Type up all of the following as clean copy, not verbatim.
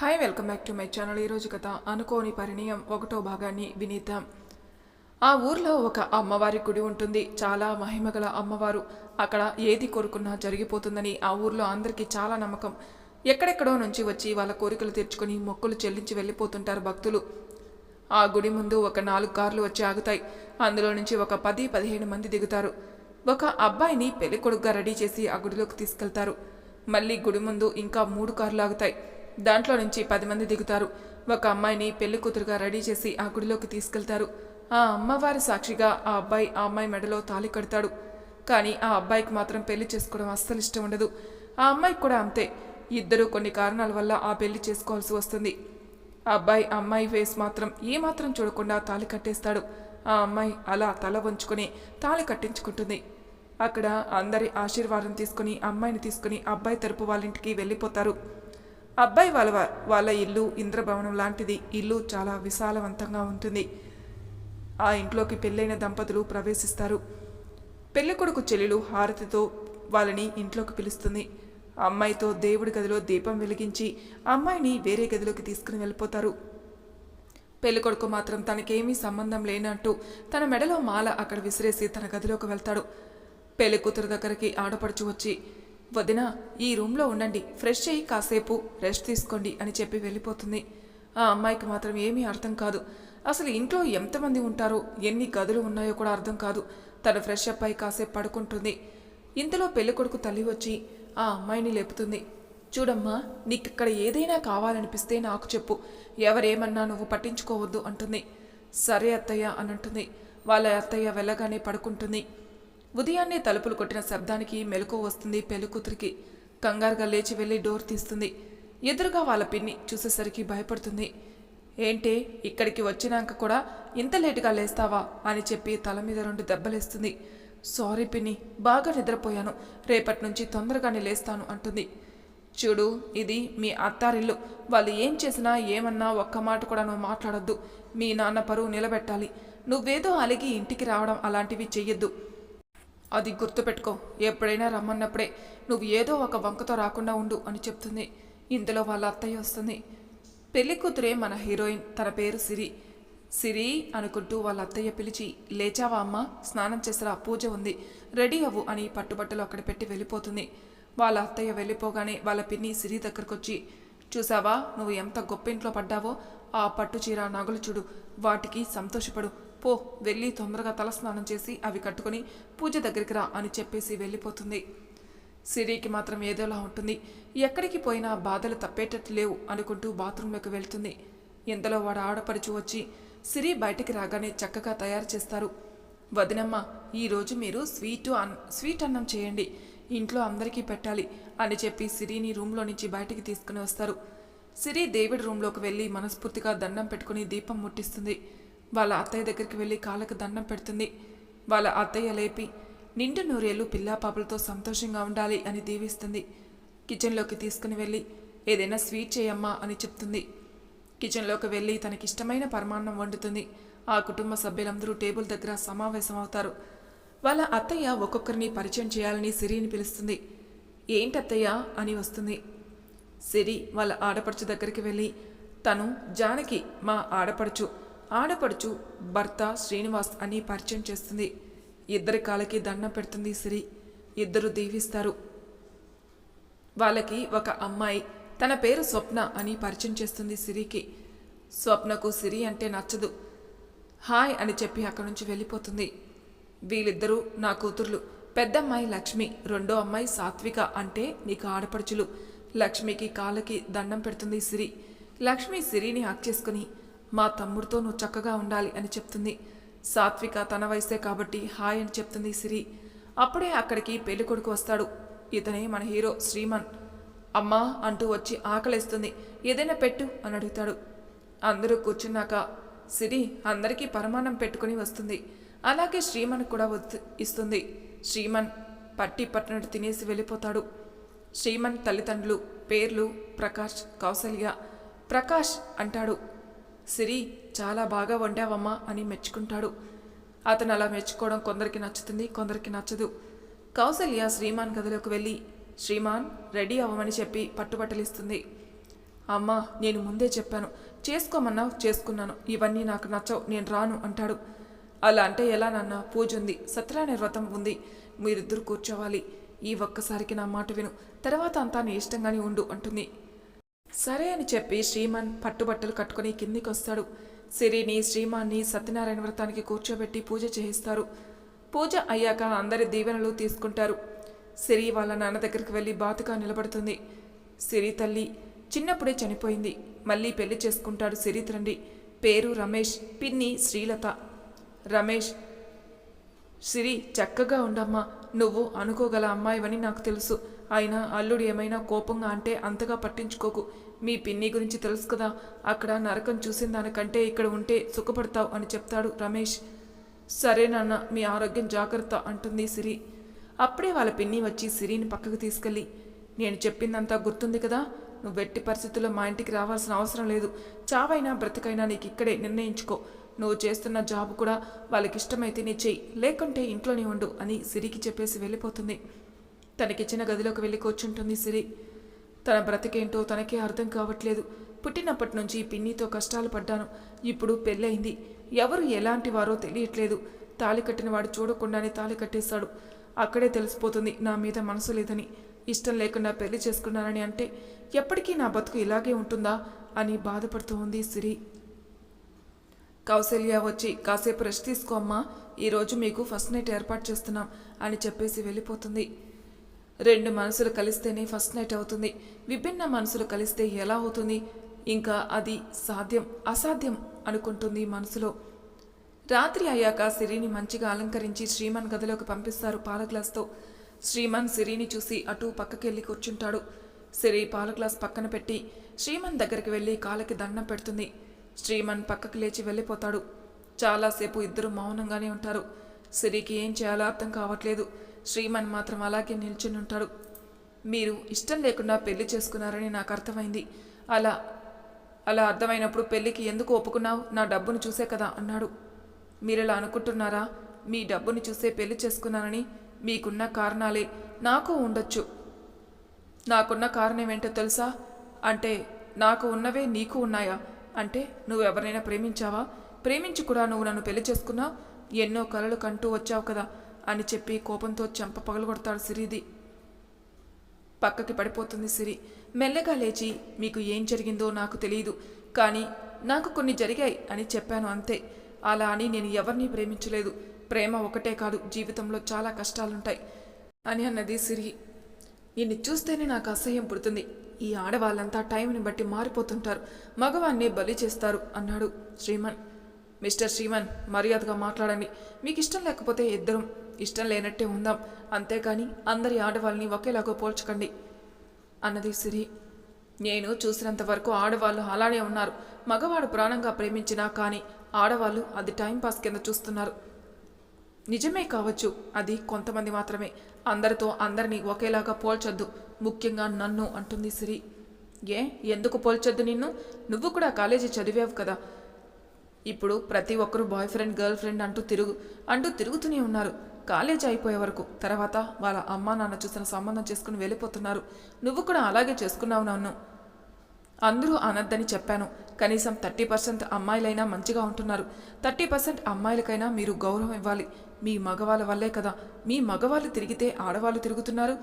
Hi welcome back to my channel. ఈరోజు కథ అనుకోని పరిణయం 1వ భాగాన్ని వినిద్దాం. ఆ ఊర్లో ఒక అమ్మవారి గుడి ఉంటుంది. చాలా మహిమగల అమ్మవారు. అక్కడ ఏది కోరుకున్నా జరిగిపోతుందని ఆ ఊర్లో అందరికీ చాలా నమ్మకం. ఎక్కడెక్కడో నుంచి వచ్చి వాళ్ళ కోరికలు తీర్చుకుని మొక్కులు చెల్లించి వెళ్ళిపోతుంటారు భక్తులు. ఆ గుడి ముందు ఒక 4 కార్లు వచ్చి ఆగుతాయి. అందులో నుంచి ఒక 10-15 మంది దిగుతారు. ఒక అబ్బాయిని పెళ్ళికొడుకుగా రెడీ చేసి ఆ గుడిలోకి తీసుకెళ్తారు. మళ్ళీ గుడి ముందు ఇంకా 3 కార్లు ఆగుతాయి. దాంట్లో నుంచి 10 మంది దిగుతారు. ఒక అమ్మాయిని పెళ్లి కూతురుగా రెడీ చేసి ఆ గుడిలోకి తీసుకెళ్తారు. ఆ అమ్మవారి సాక్షిగా ఆ అబ్బాయి ఆ అమ్మాయి మెడలో తాళి కడతాడు. కానీ ఆ అబ్బాయికి మాత్రం పెళ్లి చేసుకోవడం అస్సలు ఇష్టం ఉండదు. ఆ అమ్మాయికి కూడా అంతే. ఇద్దరు కొన్ని కారణాల వల్ల ఆ పెళ్లి చేసుకోవాల్సి వస్తుంది. ఆ అబ్బాయి అమ్మాయి ఫేస్ మాత్రం ఏమాత్రం చూడకుండా తాళి కట్టేస్తాడు. ఆ అమ్మాయి అలా తల వంచుకొని తాళి కట్టించుకుంటుంది. అక్కడ అందరి ఆశీర్వాదం తీసుకుని అమ్మాయిని తీసుకుని అబ్బాయి తరపు వాళ్ళ ఇంటికి వెళ్ళిపోతారు. అబ్బాయి వాళ్ళ ఇల్లు ఇంద్రభవనం లాంటిది. ఇల్లు చాలా విశాలవంతంగా ఉంటుంది. ఆ ఇంట్లోకి పెళ్ళైన దంపతులు ప్రవేశిస్తారు. పెళ్ళికొడుకు చెల్లెలు హారతితో వాళ్ళని ఇంట్లోకి పిలుస్తుంది. అమ్మాయితో దేవుడి గదిలో దీపం వెలిగించి అమ్మాయిని వేరే గదిలోకి తీసుకుని వెళ్ళిపోతారు. పెళ్ళికొడుకు మాత్రం తనకేమీ సంబంధం లేనట్టు తన మెడలో మాల అక్కడ విసిరేసి తన గదిలోకి వెళ్తాడు. పెళ్లి కూతురు దగ్గరికి ఆడపడుచు వచ్చి, వదినా, ఈ రూమ్లో ఉండండి, ఫ్రెష్ అయ్యి కాసేపు రెస్ట్ తీసుకోండి అని చెప్పి వెళ్ళిపోతుంది. ఆ అమ్మాయికి మాత్రం ఏమీ అర్థం కాదు. అసలు ఇంట్లో ఎంతమంది ఉంటారో, ఎన్ని గదులు ఉన్నాయో కూడా అర్థం కాదు. తను ఫ్రెష్ అప్ అయి కాసేపు పడుకుంటుంది. ఇంతలో పెళ్ళికొడుకు తల్లి వచ్చి ఆ అమ్మాయిని లేపుతుంది. చూడమ్మా, నీకిక్కడ ఏదైనా కావాలనిపిస్తే నాకు చెప్పు, ఎవరేమన్నా నువ్వు పట్టించుకోవద్దు అంటుంది. సరే అత్తయ్య అని అంటుంది. వాళ్ళ అత్తయ్య వెళ్ళగానే పడుకుంటుంది. ఉదయాన్నే తలుపులు కొట్టిన శబ్దానికి మెలకువ వస్తుంది పెళ్ళికూతురికి. కంగారుగా లేచి వెళ్ళి డోర్ తీస్తుంది. ఎదురుగా వాళ్ళ పిన్ని చూసేసరికి భయపడుతుంది. ఏంటే, ఇక్కడికి వచ్చినాక కూడా ఇంత లేటుగా లేస్తావా అని చెప్పి తల మీద 2 దెబ్బలేస్తుంది. సారీ పిన్ని, బాగా నిద్రపోయాను, రేపటి నుంచి తొందరగానే లేస్తాను అంటుంది. చూడు, ఇది మీ అత్తారిల్లు. వాళ్ళు ఏం చేసినా ఏమన్నా ఒక్క మాట కూడా నువ్వు మాట్లాడొద్దు. మీ నాన్న పరువు నిలబెట్టాలి. నువ్వేదో అలిగి ఇంటికి రావడం అలాంటివి చెయ్యొద్దు. అది గుర్తుపెట్టుకో. ఎప్పుడైనా రమ్మన్నప్పుడే నువ్వు ఏదో ఒక వంకతో రాకుండా ఉండు అని చెప్తుంది. ఇందులో వాళ్ళ అత్తయ్య వస్తుంది. పెళ్లి కూతురే మన హీరోయిన్. తన పేరు సిరి. సిరి అనుకుంటూ వాళ్ళ అత్తయ్య పిలిచి, లేచావా అమ్మ, స్నానం చేసిరా, పూజ ఉంది, రెడీ అవ్వు అని పట్టుబట్టలు అక్కడ పెట్టి వెళ్ళిపోతుంది. వాళ్ళ అత్తయ్య వెళ్ళిపోగానే వాళ్ళ పిన్ని సిరి దగ్గరకు వచ్చి, చూసావా, నువ్వు ఎంత గొప్ప ఇంట్లో పడ్డావో, ఆ పట్టు చీర నగలు చూడు, వాటికి సంతోషపడు, పో, వెళ్ళి తొందరగా తలస్నానం చేసి అవి కట్టుకుని పూజ దగ్గరికి రా అని చెప్పేసి వెళ్ళిపోతుంది. సిరికి మాత్రం ఏదోలా ఉంటుంది. ఎక్కడికి పోయినా బాధలు తప్పేటట్టు లేవు అనుకుంటూ బాత్రూంలోకి వెళ్తుంది. ఇంతలో వాడు ఆడపడుచు వచ్చి సిరి బయటికి రాగానే చక్కగా తయారు చేస్తారు. వదినమ్మ, ఈరోజు మీరు స్వీట్ అన్నం చేయండి, ఇంట్లో అందరికీ పెట్టాలి అని చెప్పి సిరిని రూమ్లో నుంచి బయటికి తీసుకుని వస్తారు. సిరి దేవుడి రూమ్లోకి వెళ్ళి మనస్ఫూర్తిగా దండం పెట్టుకుని దీపం ముట్టిస్తుంది. వాళ్ళ అత్తయ్య దగ్గరికి వెళ్ళి కాళ్ళకు దండం పెడుతుంది. వాళ్ళ అత్తయ్య లేపి నిండు నూరేళ్ళు పిల్లాపాపలతో సంతోషంగా ఉండాలి అని దీవిస్తుంది. కిచెన్లోకి తీసుకుని వెళ్ళి ఏదైనా స్వీట్ చేయమ్మా అని చెప్తుంది. కిచెన్లోకి వెళ్ళి తనకిష్టమైన పరమాన్నం వండుతుంది. ఆ కుటుంబ సభ్యులందరూ టేబుల్ దగ్గర సమావేశం అవుతారు. వాళ్ళ అత్తయ్య ఒక్కొక్కరిని పరిచయం చేయాలని సిరిని పిలుస్తుంది. ఏంటత్తయ్య అని వస్తుంది. సిరి వాళ్ళ ఆడపడుచు దగ్గరికి వెళ్ళి, తను జానకి, మా ఆడపడుచు భర్త శ్రీనివాస్ అని పరిచయం చేస్తుంది. ఇద్దరి కాళ్ళకి దండం పెడుతుంది సిరి. ఇద్దరు దీవిస్తారు. వాళ్ళకి ఒక అమ్మాయి, తన పేరు స్వప్న అని పరిచయం చేస్తుంది సిరికి. స్వప్నకు సిరి అంటే నచ్చదు. హాయ్ అని చెప్పి అక్కడి నుంచి వెళ్ళిపోతుంది. వీళ్ళిద్దరూ నా కూతుర్లు. పెద్దమ్మాయి లక్ష్మి, రెండో అమ్మాయి సాత్విక, అంటే నీకు ఆడపడుచులు. లక్ష్మికి కాళ్ళకి దండం పెడుతుంది సిరి. లక్ష్మి సిరిని హక్ చేసుకుని, మా తమ్ముడితో నువ్వు చక్కగా ఉండాలి అని చెప్తుంది. సాత్విక తన వయసే కాబట్టి హాయ్ అని చెప్తుంది సిరి. అప్పుడే అక్కడికి పెళ్ళికొడుకు వస్తాడు. ఇతనే మన హీరో శ్రీమాన్. అమ్మా అంటూ వచ్చి ఆకలేస్తుంది, ఏదైనా పెట్టు అని అడుగుతాడు. అందరూ కూర్చున్నాక సిరి అందరికీ పరమాన్నం పెట్టుకుని వస్తుంది. అలాగే శ్రీమన్ కూడా ఇస్తుంది. శ్రీమన్ పట్టి పట్టినట్టు తినేసి వెళ్ళిపోతాడు. శ్రీమన్ తల్లిదండ్రులు పేర్లు ప్రకాష్, కౌసల్య. ప్రకాష్ అంటాడు, సిరి చాలా బాగా వండావమ్మా అని మెచ్చుకుంటాడు. అతను అలా మెచ్చుకోవడం కొందరికి నచ్చుతుంది, కొందరికి నచ్చదు. కౌసల్య శ్రీమాన్ గదిలోకి వెళ్ళి శ్రీమాన్ రెడీ అవ్వమని చెప్పి పట్టుబట్టలిస్తుంది. అమ్మా నేను ముందే చెప్పాను, చేసుకోమన్నావు చేసుకున్నాను, ఇవన్నీ నాకు నచ్చవు, నేను రాను అంటాడు. అలా అంటే ఎలా నాన్న, పూజ ఉంది, సత్యనారాయణ వ్రతం ఉంది, మీరిద్దరు కూర్చోవాలి, ఈ ఒక్కసారికి నా మాట విను, తర్వాత అంతా నీ ఇష్టంగానే ఉండు అంటుంది. సరే అని చెప్పి శ్రీమాన్ పట్టుబట్టలు కట్టుకుని కిందికి వస్తాడు. సిరిని శ్రీమాన్ని సత్యనారాయణ వ్రతానికి కూర్చోబెట్టి పూజ చేయిస్తారు. పూజ అయ్యాక అందరి దీవెనలు తీసుకుంటారు. సిరి వాళ్ళ నాన్న దగ్గరికి వెళ్ళి బాతుగా నిలబడుతుంది. సిరి తల్లి చిన్నప్పుడే చనిపోయింది, మళ్ళీ పెళ్లి చేసుకుంటాడు సిరి తండ్రి. పేరు రమేష్, పిన్ని శ్రీలత. రమేష్, సిరి చక్కగా ఉండమ్మా, నువ్వు అనుకోగల అమ్మాయివని నాకు తెలుసు, అయినా అల్లుడు ఏమైనా కోపంగా అంటే అంతగా పట్టించుకోకు, మీ పిన్ని గురించి తెలుసు కదా, అక్కడ నరకం చూసిన దానికంటే ఇక్కడ ఉంటే సుఖపడతావు అని చెప్తాడు రమేష్. సరే నాన్న, మీ ఆరోగ్యం జాగ్రత్త అంటుంది సిరి. అప్పుడే వాళ్ళ పిన్ని వచ్చి సిరిని పక్కకు తీసుకెళ్ళి, నేను చెప్పిందంతా గుర్తుంది కదా, నువ్వు ఎట్టి పరిస్థితుల్లో మా ఇంటికి రావాల్సిన అవసరం లేదు, చావైనా బ్రతికైనా నీకు ఇక్కడే నిర్ణయించుకో, నువ్వు చేస్తున్న జాబ్ కూడా వాళ్ళకి ఇష్టమైతే నీ చెయ్యి, లేకుంటే ఇంట్లోనే ఉండు అని సిరికి చెప్పేసి వెళ్ళిపోతుంది. తనకిచ్చిన గదిలోకి వెళ్ళి కూర్చుంటుంది సిరి. తన బ్రతికేంటో తనకే అర్థం కావట్లేదు. పుట్టినప్పటి నుంచి పిన్నితో కష్టాలు పడ్డాను, ఇప్పుడు పెళ్ళయింది, ఎవరు ఎలాంటి వారో తెలియట్లేదు, తాళి కట్టిన వాడు చూడకుండానే తాళి కట్టేశాడు, అక్కడే తెలిసిపోతుంది నా మీద మనసు లేదని, ఇష్టం లేకుండా పెళ్లి చేసుకున్నానని అంటే ఎప్పటికీ నా బతుకు ఇలాగే ఉంటుందా అని బాధపడుతూ ఉంది సిరి. కౌశల్య వచ్చి, కాసేపు రెస్ట్ తీసుకో అమ్మా, ఈరోజు మీకు ఫస్ట్ నైట్ ఏర్పాటు చేస్తున్నాం అని చెప్పేసి వెళ్ళిపోతుంది. రెండు మనసులు కలిస్తేనే ఫస్ట్ నైట్ అవుతుంది, విభిన్న మనసులు కలిస్తే ఎలా అవుతుంది, ఇంకా అది సాధ్యం అసాధ్యం అనుకుంటుంది మనసులో. రాత్రి అయ్యాక సిరిని మంచిగా అలంకరించి శ్రీమాన్ గదిలోకి పంపిస్తారు పాల గ్లాస్తో. శ్రీమాన్ సిరిని చూసి అటు పక్కకెళ్ళి కూర్చుంటాడు. సిరి పాల గ్లాస్ పక్కన పెట్టి శ్రీమాన్ దగ్గరికి వెళ్ళి కాళ్ళకి దండం పెడుతుంది. శ్రీమాన్ పక్కకు లేచి వెళ్ళిపోతాడు. చాలాసేపు ఇద్దరు మౌనంగానే ఉంటారు. సిరికి ఏం చేయాలో అర్థం కావట్లేదు. శ్రీమాన్ మాత్రం అలాగే నిల్చుని ఉంటాడు. మీరు ఇష్టం లేకుండా పెళ్లి చేసుకున్నారని నాకు అర్థమైంది, అలా అర్థమైనప్పుడు పెళ్లికి ఎందుకు ఒప్పుకున్నావు, నా డబ్బును చూసే కదా అన్నాడు. మీరిలా అనుకుంటున్నారా, మీ డబ్బుని చూసే పెళ్లి చేసుకున్నానని? మీకున్న కారణాలే నాకు ఉండొచ్చు. నాకున్న కారణం ఏంటో తెలుసా? అంటే నాకు ఉన్నవే నీకు ఉన్నాయా? అంటే నువ్వెవరైనా ప్రేమించావా? ప్రేమించి కూడా నువ్వు నన్ను పెళ్లి చేసుకున్నావు, ఎన్నో కలలు కంటూ వచ్చావు కదా అని చెప్పి కోపంతో చెంప పగలగొడతాడు సిరిది. పక్కకి పడిపోతుంది సిరి. మెల్లగా లేచి, మీకు ఏం జరిగిందో నాకు తెలియదు, కానీ నాకు కొన్ని జరిగాయి అని చెప్పాను అంతే. అలా అని నేను ఎవరినీ ప్రేమించలేదు. ప్రేమ ఒకటే కాదు, జీవితంలో చాలా కష్టాలుంటాయి అని అన్నది సిరి. నిన్ను చూస్తేనే నాకు అసహ్యం పుడుతుంది. ఈ ఆడవాళ్ళంతా టైంని బట్టి మారిపోతుంటారు, మగవాన్ని బలి చేస్తారు అన్నాడు శ్రీమన్. మిస్టర్ శ్రీమన్, మర్యాదగా మాట్లాడండి. మీకు ఇష్టం లేకపోతే ఇద్దరం ఇష్టం లేనట్టే ఉందాం, అంతేకాని అందరి ఆడవాళ్ళని ఒకేలాగా పోల్చకండి అన్నది సిరి. నేను చూసినంత వరకు ఆడవాళ్ళు అలానే ఉన్నారు. మగవాడు ప్రాణంగా ప్రేమించినా కానీ ఆడవాళ్ళు అది టైంపాస్ కింద చూస్తున్నారు. నిజమే కావచ్చు, అది కొంతమంది మాత్రమే. అందరితో అందరినీ ఒకేలాగా పోల్చొద్దు, ముఖ్యంగా నన్ను అంటుంది సిరి. ఎందుకు పోల్చొద్దు నిన్ను? నువ్వు కూడా కాలేజీ చదివావు కదా. ఇప్పుడు ప్రతి ఒక్కరూ బాయ్ ఫ్రెండ్ గర్ల్ ఫ్రెండ్ అంటూ తిరుగుతూనే ఉన్నారు కాలేజీ అయిపోయే వరకు. తర్వాత వాళ్ళ అమ్మా నాన్న చూసిన సంబంధం చేసుకుని వెళ్ళిపోతున్నారు. నువ్వు కూడా అలాగే చేసుకున్నావు నన్ను. అందరూ అనద్దని చెప్పాను. కనీసం 30% అమ్మాయిలైనా మంచిగా ఉంటున్నారు. 30% అమ్మాయిలకైనా మీరు గౌరవం ఇవ్వాలి. మీ మగవాళ్ళ వల్లే కదా మీ మగవాళ్ళు తిరిగితే ఆడవాళ్ళు తిరుగుతున్నారు.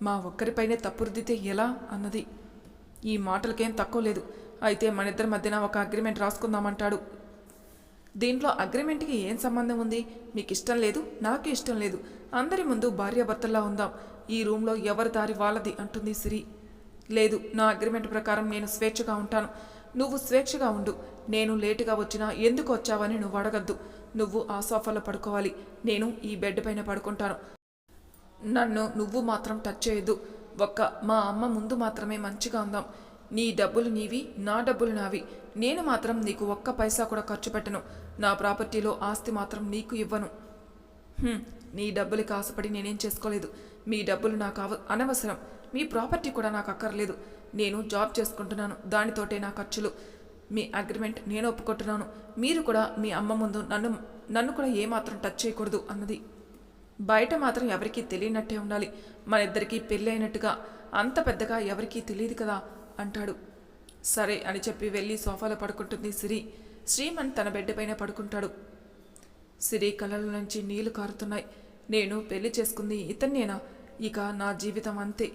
మా ఒక్కరిపైనే తప్పు రుద్దితే ఎలా అన్నది. ఈ మాటలకేం తక్కువ లేదు. అయితే మనిద్దరి మధ్యన ఒక అగ్రిమెంట్ రాసుకుందామంటాడు. దీంట్లో అగ్రిమెంట్కి ఏం సంబంధం ఉంది? మీకు ఇష్టం లేదు, నాకు ఇష్టం లేదు, అందరి ముందు భార్యాభర్తల్లా ఉందాం, ఈ రూమ్లో ఎవరి దారి వాళ్ళది అంటుంది సిరి. లేదు, నా అగ్రిమెంట్ ప్రకారం నేను స్వేచ్ఛగా ఉంటాను, నువ్వు స్వేచ్ఛగా ఉండు. నేను లేటుగా వచ్చినా ఎందుకు వచ్చావని నువ్వు అడగద్దు. నువ్వు ఆ సోఫాలో పడుకోవాలి, నేను ఈ బెడ్ పైన పడుకుంటాను. నన్ను నువ్వు మాత్రం టచ్ చేయొద్దు. మా అమ్మ ముందు మాత్రమే మంచిగా ఉందాం. నీ డబ్బులు నీవి, నా డబ్బులు నావి. నేను మాత్రం నీకు ఒక్క పైసా కూడా ఖర్చు పెట్టను. నా ప్రాపర్టీలో ఆస్తి మాత్రం నీకు ఇవ్వను. నీ డబ్బులకి ఆశపడి నేనేం చేసుకోలేదు. మీ డబ్బులు నాకు అనవసరం. మీ ప్రాపర్టీ కూడా నాకు అక్కర్లేదు. నేను జాబ్ చేసుకుంటున్నాను, దానితోటే నా ఖర్చులు. మీ అగ్రిమెంట్ నేను ఒప్పుకుంటున్నాను. మీరు కూడా మీ అమ్మ ముందు నన్ను కూడా ఏమాత్రం టచ్ చేయకూడదు అన్నది. బయట మాత్రం ఎవరికీ తెలియనట్టే ఉండాలి. మన ఇద్దరికీ పెళ్ళి అయినట్టుగా అంత పెద్దగా ఎవరికీ తెలియదు కదా అంటాడు. సరే అని చెప్పి వెళ్ళి సోఫాలో పడుకుంటుంది సిరి. శ్రీమన్ తన బెడ్ పైన పడుకుంటాడు. సిరి కళ్ళల నుంచి నీళ్లు కారుతున్నాయి. నేను పెళ్లి చేసుకుంది ఇతన్నేనా? ఇక నా జీవితం అంతే.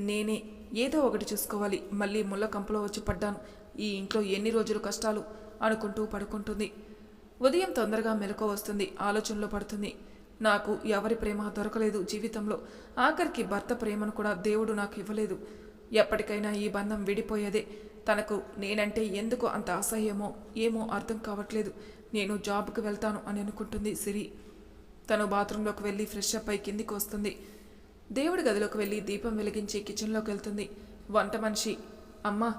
నేనే ఏదో ఒకటి చూసుకోవాలి. మళ్ళీ ముళ్ళ కంపలో వచ్చి పడ్డాను. ఈ ఇంట్లో ఎన్ని రోజులు కష్టాలు అనుకుంటూ పడుకుంటుంది. ఉదయం తొందరగా మెలకువ వస్తుంది. ఆలోచనలో పడుతుంది. నాకు ఎవరి ప్రేమ దొరకలేదు జీవితంలో. ఆఖరికి భర్త ప్రేమను కూడా దేవుడు నాకు ఇవ్వలేదు. ఎప్పటికైనా ఈ బంధం విడిపోయేదే. తనకు నేనంటే ఎందుకు అంత అసహ్యమో ఏమో అర్థం కావట్లేదు. నేను జాబ్కి వెళ్తాను అని అనుకుంటుంది సిరి. తను బాత్రూంలోకి వెళ్ళి ఫ్రెష్ అప్ అయి కిందికి వస్తుంది. దేవుడి గదిలోకి వెళ్ళి దీపం వెలిగించి కిచెన్లోకి వెళ్తుంది. వంట మనిషి, అమ్మా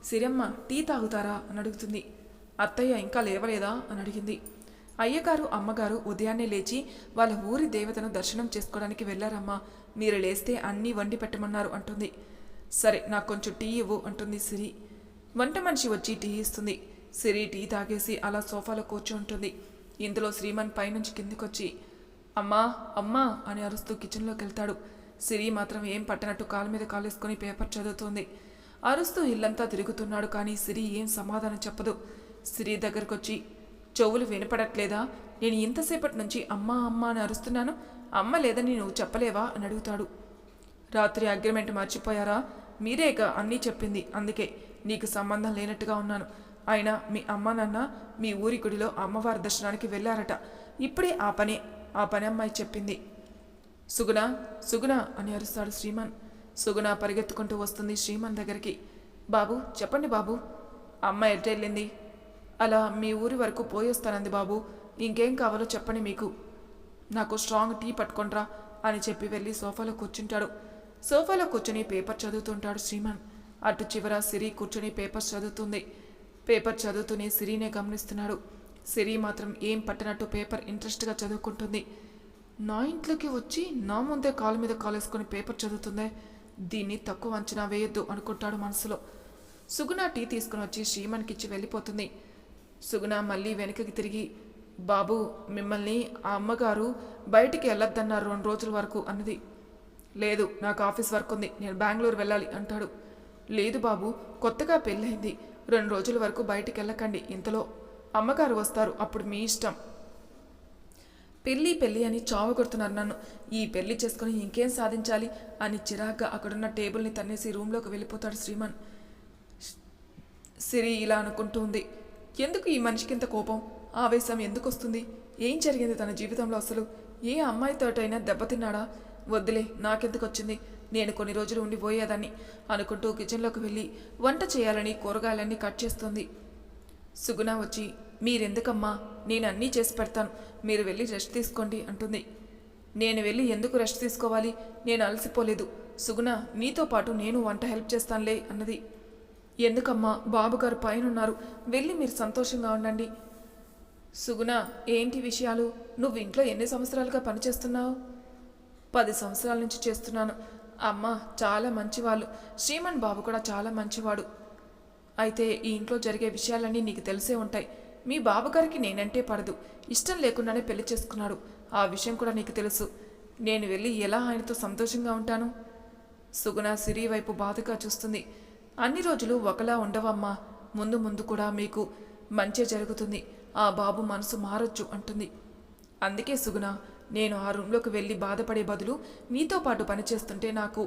సిరమ్మ టీ తాగుతారా అని అడుగుతుంది. అత్తయ్య ఇంకా లేవలేదా అని అడిగింది. అయ్యగారు అమ్మగారు ఉదయాన్నే లేచి వాళ్ళ ఊరి దేవతను దర్శనం చేసుకోవడానికి వెళ్ళారమ్మా. మీరు లేస్తే అన్నీ వండి పెట్టమన్నారు అంటుంది. సరే నాకు కొంచెం టీ ఇవ్వు అంటుంది సిరి. వంట మనిషి వచ్చి టీ ఇస్తుంది. సిరి టీ తాగేసి అలా సోఫాలో కూర్చుంటుంది. ఇందులో శ్రీమన్ పైనుంచి కిందికొచ్చి అమ్మా అమ్మా అని అరుస్తూ కిచెన్లోకి వెళ్తాడు. సిరి మాత్రం ఏం పట్టనట్టు కాలు మీద కాలేసుకొని పేపర్ చదువుతోంది. అరుస్తూ ఇల్లంతా తిరుగుతున్నాడు. కానీ సిరి ఏం సమాధానం చెప్పదు. సిరి దగ్గరకొచ్చి చెవులు వినపడట్లేదా? నేను ఇంతసేపటి నుంచి అమ్మా అమ్మ అని అరుస్తున్నాను. అమ్మ లేదని నువ్వు చెప్పలేవా అని అడుగుతాడు. రాత్రి అగ్రిమెంట్ మర్చిపోయారా? మీరేగా అన్నీ చెప్పింది. అందుకే నీకు సంబంధం లేనట్టుగా ఉన్నాను. అయినా మీ అమ్మ నాన్న మీ ఊరి గుడిలో అమ్మవారి దర్శనానికి వెళ్ళారట. ఇప్పుడే ఆ పని అమ్మాయి చెప్పింది. సుగుణ సుగుణ అని అరుస్తాడు శ్రీమన్. సుగుణ పరిగెత్తుకుంటూ వస్తుంది శ్రీమన్ దగ్గరికి. బాబు చెప్పండి బాబు. అమ్మ ఎట్టెళ్ళింది? అలా మీ ఊరి వరకు పోయొస్తానంది బాబు. ఇంకేం కావాలో చెప్పండి మీకు. నాకు స్ట్రాంగ్ టీ పట్టుకుంట్రా అని చెప్పి వెళ్ళి సోఫాలో కూర్చుంటాడు. సోఫాలో కూర్చుని పేపర్ చదువుతుంటాడు శ్రీమన్. అటు చివర సిరి కూర్చుని పేపర్స్ చదువుతుంది. పేపర్ చదువుతూనే సిరినే గమనిస్తున్నాడు. సిరి మాత్రం ఏం పట్టినట్టు పేపర్ ఇంట్రెస్ట్గా చదువుకుంటుంది. నా ఇంట్లోకి వచ్చి నా ముందే కాలు మీద కాలేసుకొని పేపర్ చదువుతుందే. దీన్ని తక్కువ అంచనా వేయొద్దు అనుకుంటాడు మనసులో. సుగుణ టీ తీసుకుని వచ్చి శ్రీమన్కి ఇచ్చి వెళ్ళిపోతుంది. సుగుణ మళ్ళీ వెనకకి తిరిగి బాబు మిమ్మల్ని ఆ అమ్మగారు బయటికి వెళ్ళొద్దన్నారు 2 రోజుల వరకు అన్నది. లేదు నాకు ఆఫీస్ వర్క్ ఉంది, నేను బెంగళూరు వెళ్ళాలి అంటాడు. లేదు బాబు కొత్తగా పెళ్ళయింది, 2 రోజుల వరకు బయటికి వెళ్ళకండి. ఇంతలో అమ్మగారు వస్తారు, అప్పుడు మీ ఇష్టం. పెళ్ళి అని చావు కొడుతున్నారు నన్ను. ఈ పెళ్లి చేసుకుని ఇంకేం సాధించాలి అని చిరాగ్గా అక్కడున్న టేబుల్ని తన్నేసి రూమ్లోకి వెళ్ళిపోతాడు శ్రీమన్. సిరి ఇలా అనుకుంటూ ఉంది. ఎందుకు ఈ మనిషికి ఇంత కోపం, ఆవేశం ఎందుకు వస్తుంది? ఏం జరిగింది తన జీవితంలో అసలు? ఏ అమ్మాయితోటైనా దెబ్బతిన్నాడా? వద్దులే, నాకెందుకు వచ్చింది, నేను కొన్ని రోజులు ఉండిపోయేదాన్ని అనుకుంటూ కిచెన్లోకి వెళ్ళి వంట చేయాలని కూరగాయలన్నీ కట్ చేస్తుంది. సుగుణ వచ్చి మీరెందుకమ్మా, నేను అన్నీ చేసి పెడతాను, మీరు వెళ్ళి రెస్ట్ తీసుకోండి అంటుంది. నేను వెళ్ళి ఎందుకు రెస్ట్ తీసుకోవాలి, నేను అలసిపోలేదు. సుగుణ నీతో పాటు నేను వంట హెల్ప్ చేస్తానులే అన్నది. ఎందుకమ్మా, బాబుగారు పైనున్నారు, వెళ్ళి మీరు సంతోషంగా ఉండండి. సుగుణ ఏంటి విషయాలు? నువ్వు ఇంట్లో ఎన్ని సంవత్సరాలుగా పనిచేస్తున్నావు? 10 సంవత్సరాల నుంచి చేస్తున్నాను. అమ్మ చాలా మంచివాళ్ళు, శ్రీమన్ బాబు కూడా చాలా మంచివాడు. అయితే ఈ ఇంట్లో జరిగే విషయాలన్నీ నీకు తెలిసే ఉంటాయి. మీ బాబుగారికి నేనంటే పడదు, ఇష్టం లేకుండానే పెళ్లి చేసుకున్నాడు. ఆ విషయం కూడా నీకు తెలుసు. నేను వెళ్ళి ఎలా ఆయనతో సంతోషంగా ఉంటాను? సుగుణ సిరి వైపు బాధగా చూస్తుంది. అన్ని రోజులు ఒకలా ఉండవమ్మా, ముందు ముందు కూడా మీకు మంచి జరుగుతుంది, ఆ బాబు మనసు మారొచ్చు అంటుంది. అందుకే సుగుణ, నేను ఆ రూమ్లోకి వెళ్ళి బాధపడే బదులు నీతో పాటు పనిచేస్తుంటే నాకు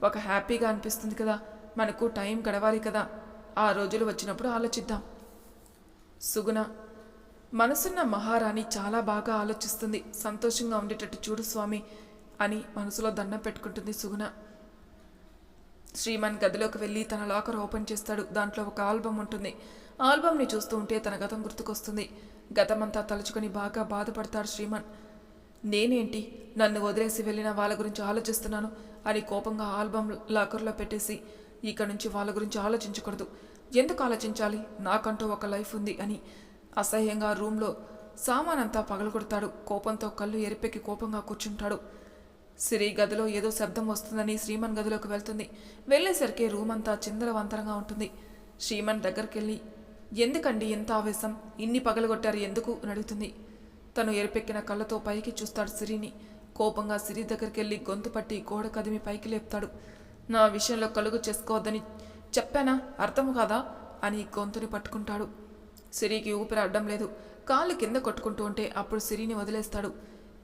ఒక హ్యాపీగా అనిపిస్తుంది కదా. మనకు టైం గడవాలి కదా, ఆ రోజులు వచ్చినప్పుడు ఆలోచిద్దాం. సుగుణ మనసున్న మహారాణి చాలా బాగా ఆలోచిస్తుంది. సంతోషంగా ఉండేటట్టు చూడు స్వామి అని మనసులో దండం పెట్టుకుంటుంది సుగుణ. శ్రీమన్ గదిలోకి వెళ్ళి తన లాకర్ ఓపెన్ చేస్తాడు. దాంట్లో ఒక ఆల్బమ్ ఉంటుంది. ఆల్బమ్ని చూస్తూ ఉంటే తన గతం గుర్తుకొస్తుంది. గతమంతా తలుచుకొని బాగా బాధపడతాడు శ్రీమన్. నేనేంటి నన్ను వదిలేసి వెళ్ళిన వాళ్ళ గురించి ఆలోచిస్తున్నాను అని కోపంగా ఆల్బమ్ లాకర్లో పెట్టేసి ఇక నుంచి వాళ్ళ గురించి ఆలోచించకూడదు, ఎందుకు ఆలోచించాలి, నాకంటూ ఒక లైఫ్ ఉంది అని అసహ్యంగా రూమ్లో సామానంతా పగలగొడతాడు. కోపంతో కళ్ళు ఎరిపెక్కి కోపంగా కూర్చుంటాడు. సిరి గదిలో ఏదో శబ్దం వస్తుందని శ్రీమన్ గదిలోకి వెళ్తుంది. వెళ్ళేసరికి రూమ్ అంతా చిందరవంతరంగా ఉంటుంది. శ్రీమన్ దగ్గరికి వెళ్ళి ఎందుకండి ఎంత ఆవేశం, ఇన్ని పగలగొట్టారు ఎందుకు అని అడుగుతుంది. తను ఎరిపెక్కిన కళ్ళతో పైకి చూస్తాడు సిరిని. కోపంగా సిరి దగ్గరికి వెళ్ళి గొంతు పట్టి గోడ కదిమి పైకి లేపుతాడు. నా విషయంలో కలుగు చేసుకోవద్దని చెప్పానా అర్థం కాదా అని గొంతుని పట్టుకుంటాడు. సిరికి ఊపిరి అడ్డం లేదు. కాళ్ళు కింద కొట్టుకుంటూ ఉంటే అప్పుడు సిరిని వదిలేస్తాడు.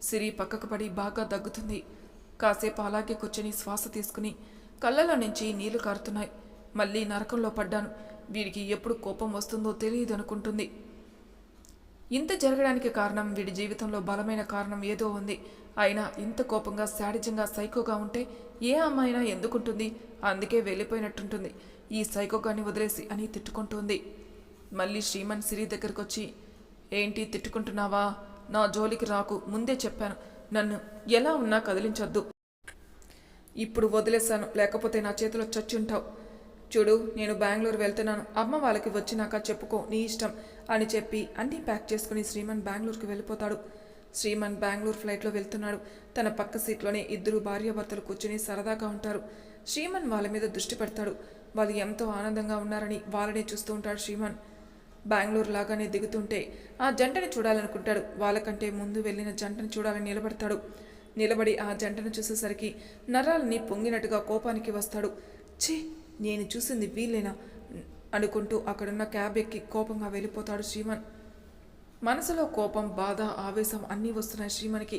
సిరి పక్కకు పడి బాగా దగ్గుతుంది. కాసేపు అలాగే కూర్చొని శ్వాస తీసుకుని కళ్ళలో నుంచి నీళ్లు కారుతున్నాయి. మళ్ళీ నరకంలో పడ్డాను, వీడికి ఎప్పుడు కోపం వస్తుందో తెలియదు అనుకుంటుంది. ఇంత జరగడానికి కారణం వీడి జీవితంలో బలమైన కారణం ఏదో ఉంది. అయినా ఇంత కోపంగా శాడిజంగా సైకోగా ఉంటే ఏ అమ్మాయినా ఎందుకుంటుంది? అందుకే వెళ్ళిపోయినట్టుంటుంది ఈ సైకోగాన్ని వదిలేసి అని తిట్టుకుంటుంది. మళ్ళీ శ్రీమన్ సిరి దగ్గరకు వచ్చి, ఏంటి తిట్టుకుంటున్నావా? నా జోలికి రాకు, ముందే చెప్పాను, నన్ను ఎలా ఉన్నా కదిలించొద్దు. ఇప్పుడు వదిలేశాను, లేకపోతే నా చేతిలో చచ్చుంటావు. చూడు, నేను బెంగళూరు వెళ్తున్నాను, అమ్మ వాళ్ళకి వచ్చినాక చెప్పుకో, నీ ఇష్టం అని చెప్పి అన్నీ ప్యాక్ చేసుకుని శ్రీమన్ బెంగళూరుకి వెళ్ళిపోతాడు. శ్రీమన్ బెంగళూరు ఫ్లైట్లో వెళ్తున్నాడు. తన పక్క సీట్లోనే ఇద్దరు భార్యాభర్తలు కూర్చుని సరదాగా ఉంటారు. శ్రీమన్ వాళ్ళ మీద దృష్టి పెడతాడు. వాళ్ళు ఎంతో ఆనందంగా ఉన్నారని వాళ్ళనే చూస్తూ ఉంటాడు శ్రీమన్. బెంగళూరు లాగానే దిగుతుంటే ఆ జంటని చూడాలనుకుంటాడు. వాళ్ళకంటే ముందు వెళ్ళిన జంటను చూడాలని నిలబడతాడు. నిలబడి ఆ జంటను చూసేసరికి నరాలని పొంగినట్టుగా కోపానికి వస్తాడు. ఛీ, నేను చూసింది వీళ్ళేనా అనుకుంటూ అక్కడున్న క్యాబ్ ఎక్కి కోపంగా వెళ్ళిపోతాడు శ్రీమన్. మనసులో కోపం, బాధ, ఆవేశం అన్నీ వస్తున్నాయి శ్రీమన్కి.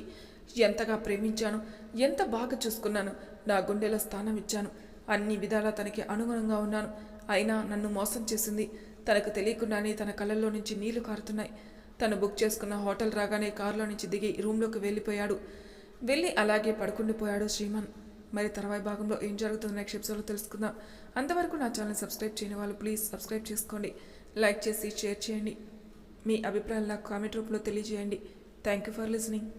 ఎంతగా ప్రేమించాను, ఎంత బాగా చూసుకున్నాను, నా గుండెలో స్థానం ఇచ్చాను, అన్ని విధాలా తనకి అనుగుణంగా ఉన్నాను. అయినా నన్ను మోసం చేసింది. తనకు తెలియకుండానే తన కళ్ళల్లో నుంచి నీళ్లు కారుతున్నాయి. తను బుక్ చేసుకున్న హోటల్ రాగానే కారులో నుంచి దిగి రూమ్లోకి వెళ్ళిపోయాడు. వెళ్ళి అలాగే పడుకుండిపోయాడు శ్రీమన్. మరి తర్వాయి భాగంలో ఏం జరుగుతుందో నెక్స్ట్ ఎపిసోడ్లో తెలుసుకుందాం. అంతవరకు నా ఛానల్ సబ్స్క్రైబ్ చేయని వాళ్ళు ప్లీజ్ సబ్స్క్రైబ్ చేసుకోండి. లైక్ చేసి షేర్ చేయండి. మీ అభిప్రాయాలు నాకు కామెంట్ రూపంలో తెలియజేయండి. Thank you for listening.